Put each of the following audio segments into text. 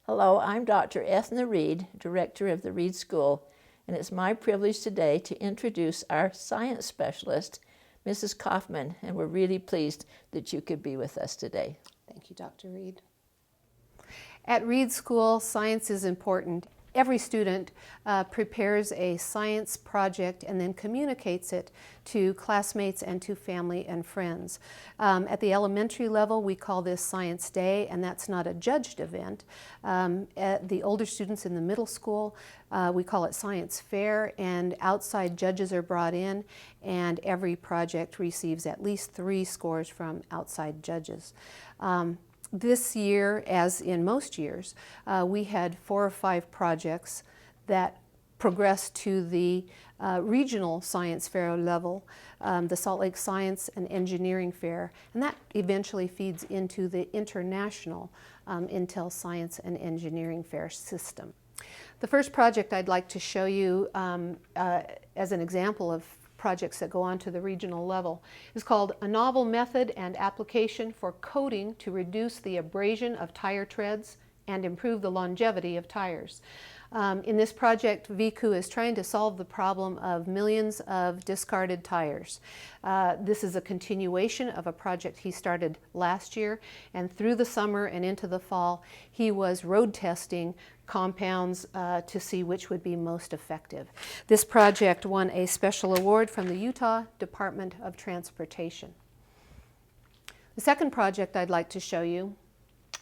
Hello, I'm Dr. Ethna Reid, Director of the Reid School, and it's my privilege today to introduce our science specialist, Mrs. Kaufman, and we're really pleased that you could be with us today. Thank you, Dr. Reid. At Reid School, science is important. Every student prepares a science project and then communicates it to classmates and to family and friends. At the elementary level, we call this Science Day, and that's not a judged event. At the older students in the middle school, we call it Science Fair, and outside judges are brought in, and every project receives at least 3 scores from outside judges. This year, as in most years, we had 4 or 5 projects that progressed to the regional science fair level, the Salt Lake Science and Engineering Fair, and that eventually feeds into the international Intel Science and Engineering Fair system. The first project I'd like to show you as an example of projects that go on to the regional level is called A Novel Method and Application for Coating to Reduce the Abrasion of Tire Treads and Improve the Longevity of Tires. In this project, Viku is trying to solve the problem of millions of discarded tires. This is a continuation of a project he started last year, and through the summer and into the fall, he was road testing compounds to see which would be most effective. This project won a special award from the Utah Department of Transportation. The second project I'd like to show you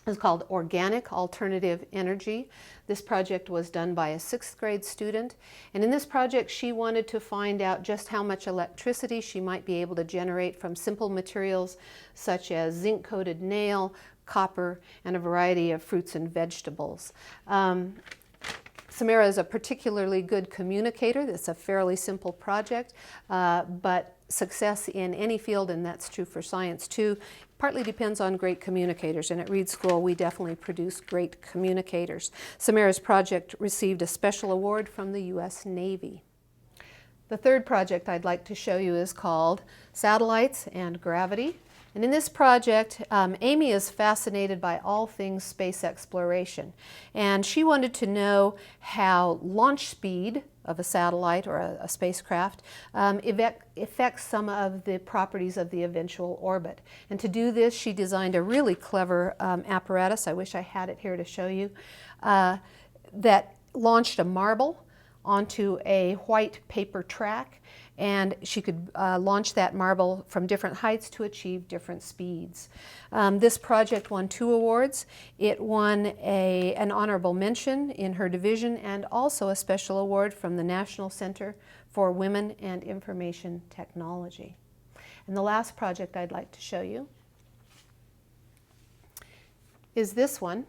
is called Organic Alternative Energy. This project was done by a 6th grade student, and in this project she wanted to find out just how much electricity she might be able to generate from simple materials such as zinc-coated nail, copper, and a variety of fruits and vegetables. Samara is a particularly good communicator. It's a fairly simple project, but success in any field, and that's true for science too, partly depends on great communicators, and at Reid School we definitely produce great communicators. Samara's project received a special award from the U.S. Navy. The third project I'd like to show you is called Satellites and Gravity. And in this project, Amy is fascinated by all things space exploration. And she wanted to know how launch speed of a satellite or a spacecraft affects some of the properties of the eventual orbit. And to do this, she designed a really clever apparatus, I wish I had it here to show you, that launched a marble onto a white paper track, and she could launch that marble from different heights to achieve different speeds. This project won 2 awards. It won an honorable mention in her division and also a special award from the National Center for Women and Information Technology. And the last project I'd like to show you is this one.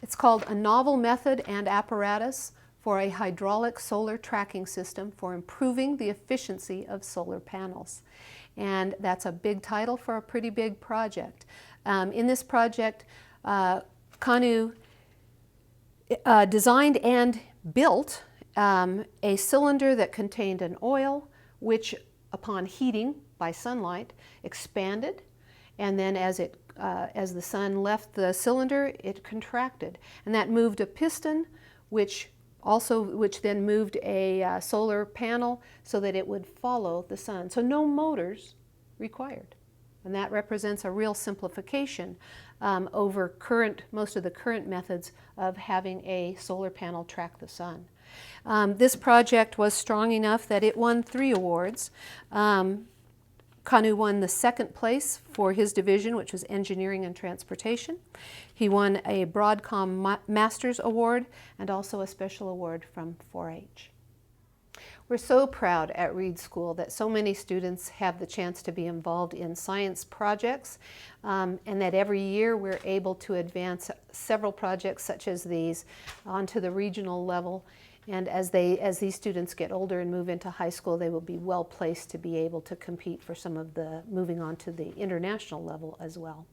It's called A Novel Method and Apparatus for a Hydraulic Solar Tracking System for Improving the Efficiency of Solar Panels. And that's a big title for a pretty big project. In this project, Kanu designed and built a cylinder that contained an oil which, upon heating by sunlight, expanded, and then as the sun left the cylinder, it contracted, and that moved a piston, which then moved a solar panel so that it would follow the sun. So no motors required, and that represents a real simplification over most of the current methods of having a solar panel track the sun. This project was strong enough that it won 3 awards. Kanu won the 2nd place for his division, which was Engineering and Transportation. He won a Broadcom Masters Award and also a special award from 4-H. We're so proud at Reid School that so many students have the chance to be involved in science projects, and that every year we're able to advance several projects such as these onto the regional level. And as these students get older and move into high school, they will be well placed to be able to compete for some of the moving on to the international level as well.